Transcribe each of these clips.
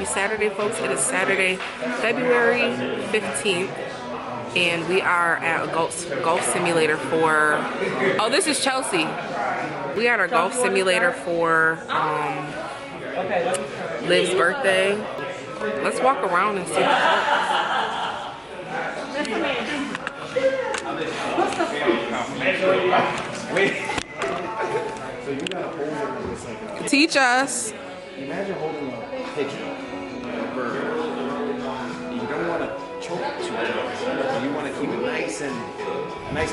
happy Saturday, folks. It is Saturday, February 15th, and we are at a golf simulator for, oh, this is Chelsea. We are at a golf simulator for Liv's birthday. Let's walk around and see the folks. Teach us. Imagine holding a pigeon or a bird. You don't want to choke too much. You want to keep it nice and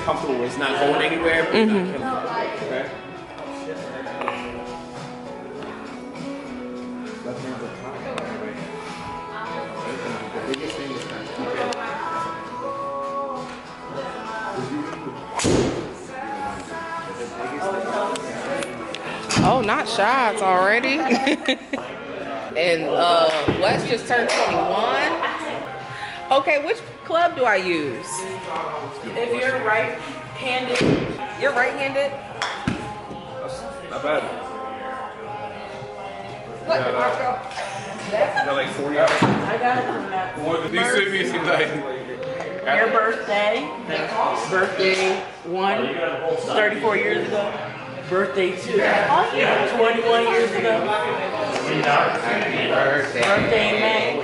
comfortable where it's not going anywhere. But not killing it. Okay? Left hand's up high. The biggest thing is kind of keep it. Oh, not shots already. And Wes just turned 21. Okay, which club do I use? If you're right-handed. You're right-handed? Not bad. What, Marco? Got like 40 hours. I got it from that. These cities seem like Your birthday. Birthday 1, 34 years ago. Birthday 2, 21 years ago. Birthday in May.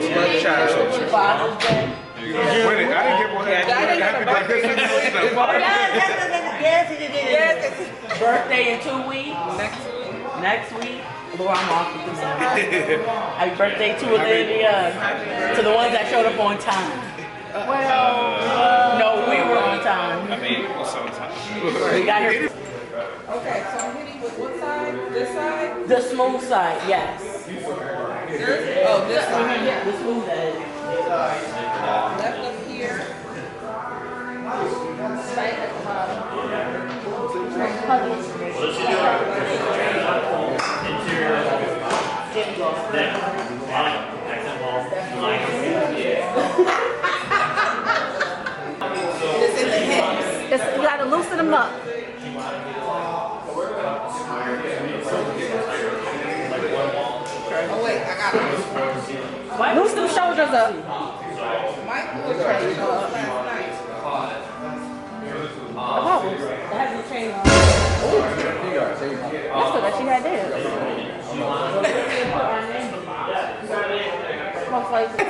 Father's Day. Wait, I didn't get one. Yes. Birthday in 2 weeks. Next week. Well, I'm off with this. Happy birthday to Olivia. To the ones that showed up on time. No, we were on time. I mean, what's on time? We got here. Okay, so I'm hitting with what side? This side? The smooth side, yes. This? Oh, this side. The smooth edge. Left up here. Right at the bottom. It's in the hips. You gotta loosen them up. Oh wait, I got it. Loosen them shoulders up. Michael was trying to show up last night. Oh, that has the chain on. That's what she had there. Most likely.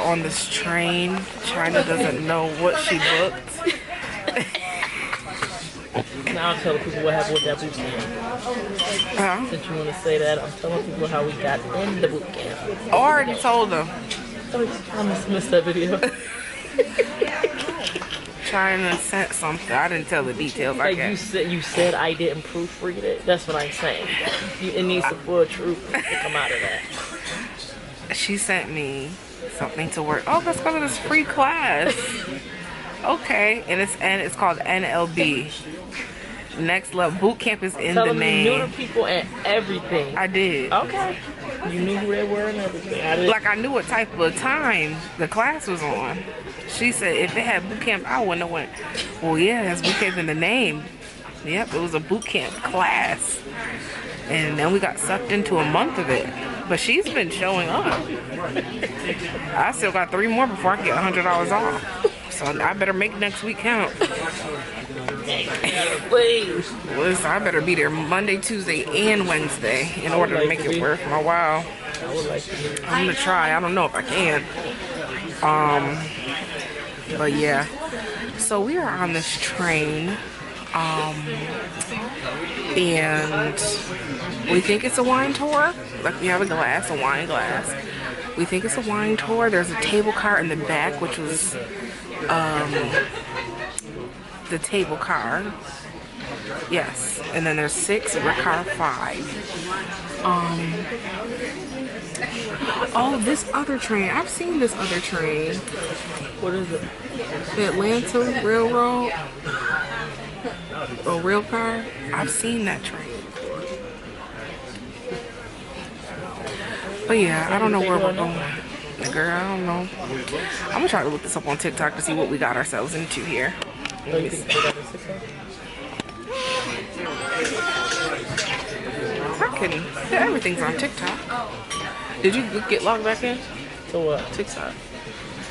On this train, China doesn't know what she booked. Now I'll tell people what happened with that boot camp. Since you want to say that, I'm telling people how we got in the boot camp. Oh, I already told them. I must have missed that video. Trying to send something. I didn't tell the details. I Like guess. you said I didn't proofread it. That's what I'm saying. It needs the full truth to come out of that. She sent me something to work. Oh, let's go to this free class. Okay, and it's called NLB. Next level boot camp is in the Telling me name. neuter people and everything. I did. Okay. You knew who they were and everything. I didn't. Like I knew what type of time the class was on. She said if it had boot camp, I wouldn't have went. Well, yeah, it has boot camp in the name. Yep, it was a boot camp class. And then we got sucked into a month of it. But she's been showing up. I still got 3 more before I get $100 off. So I better make next week count. Please. Listen, I better be there Monday, Tuesday, and Wednesday in order to make it worth my while. I would like to hear it. I'm gonna try. I don't know if I can. But yeah. So we are on this train. And we think it's a wine tour. Like we have a wine glass. We think it's a wine tour. There's a table car in the back, which was the table car. Yes. And then there's 6, we're car 5. Oh, this other train. I've seen this other train. What is it? The Atlanta Railroad. Or rail car. I've seen that train before. But yeah, I don't know where we're going. Girl, I don't know. I'm gonna try to look this up on TikTok to see what we got ourselves into here. Let me see. Everything's on TikTok. Did you get logged back in? So what? TikTok.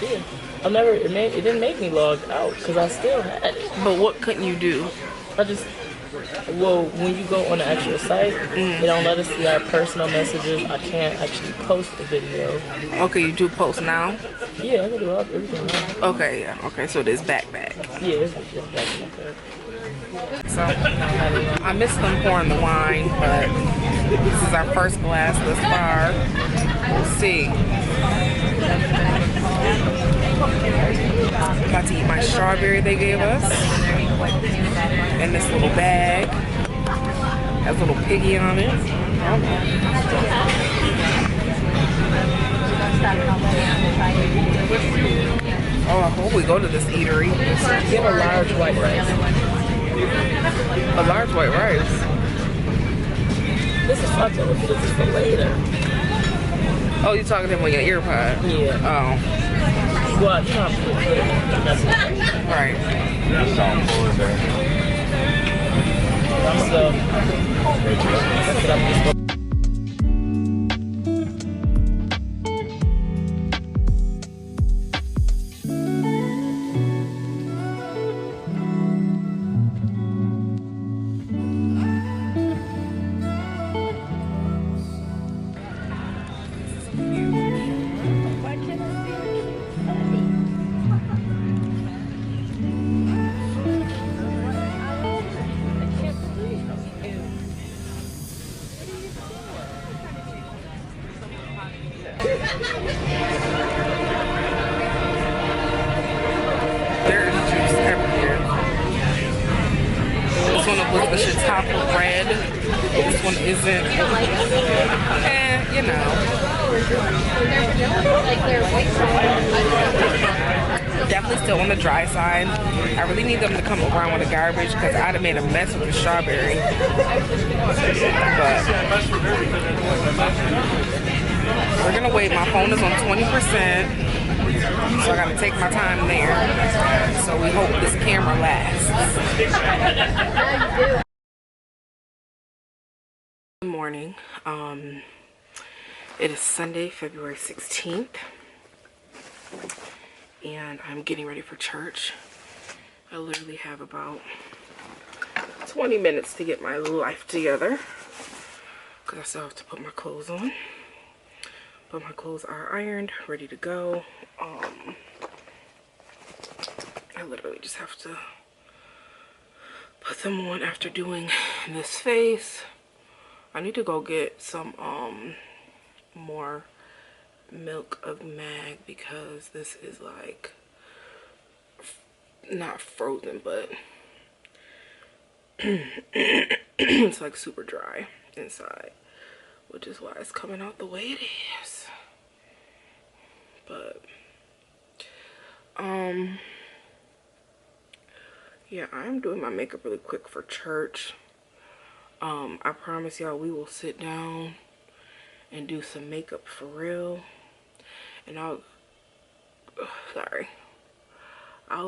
Yeah. It didn't make me log out because I still had it. But what couldn't you do? When you go on the actual site, they don't let us see our personal messages. I can't actually post the video. Okay, you do post now? Yeah, I can do everything now. Okay, yeah. Okay, so it is back. Yeah, it's back in my bag. So, I missed them pouring the wine, but this is our first glass thus far. We'll see. I'm about to eat my strawberry they gave us in this little bag. Has a little piggy on it. Oh, I hope we go to this eatery. Get a large white rice. A large white rice. This is for later. Oh, you talking to him on your ear pod? Yeah. Oh. Well, you know, Right. So, that's what I'm just There's juice everywhere. This one was the shiitake red. This one isn't. You know. Definitely still on the dry side. I really need them to come around with the garbage because I'd have made a mess with the strawberry. But we're gonna wait. My phone is on 20%. So I gotta take my time there. So we hope this camera lasts. Good morning. It is Sunday, February 16th. And I'm getting ready for church. I literally have about 20 minutes to get my life together. Because I still have to put my clothes on. But my clothes are ironed, ready to go. I literally just have to put them on after doing this face. I need to go get some more milk of Mag because this is like not frozen, but it's like super dry inside, which is why it's coming out the way it is. But yeah, I'm doing my makeup really quick for church. I promise y'all we will sit down and do some makeup for real, and I'll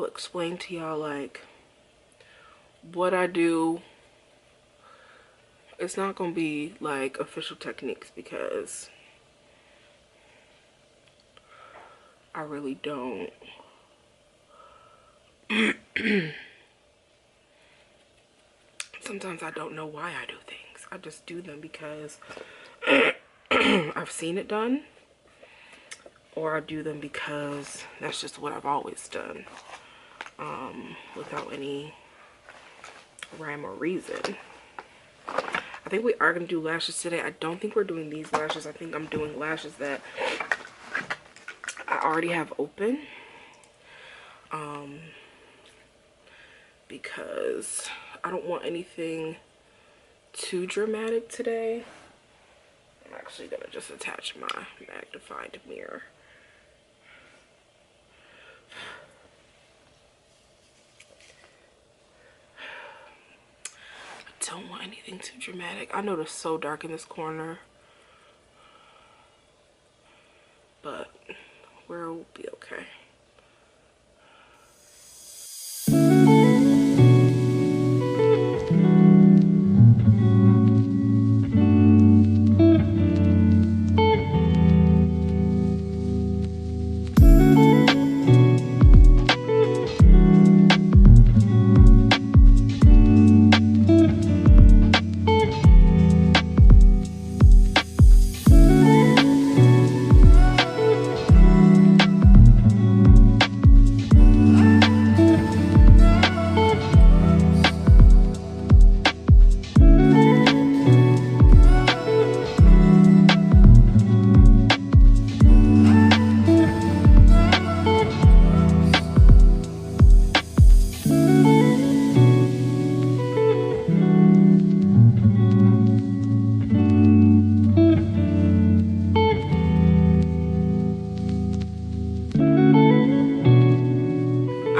explain to y'all like what I do. It's not gonna be like official techniques because I really don't sometimes I don't know why I do things. I just do them because I've seen it done, or I do them because that's just what I've always done, without any rhyme or reason. I think we are going to do lashes today. I don't think we're doing these lashes. I think I'm doing lashes that I already have open, because I don't want anything too dramatic today. I'm actually going to just attach my magnified mirror. I don't want anything too dramatic. I know it's so dark in this corner, but we'll be okay.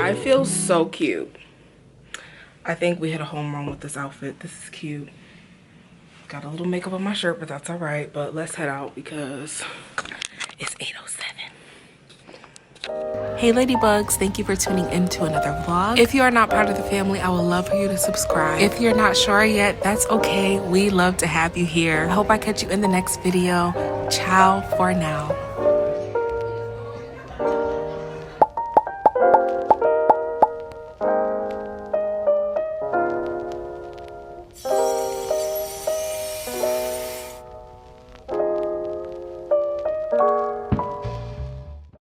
I feel so cute. I think we hit a home run with this outfit. This is cute. Got a little makeup on my shirt, but that's all right. But let's head out because it's 8:07. Hey Ladybugs, thank you for tuning in to another vlog. If you are not part of the family, I would love for you to subscribe. If you're not sure yet, that's okay. We love to have you here. I hope I catch you in the next video. Ciao for now.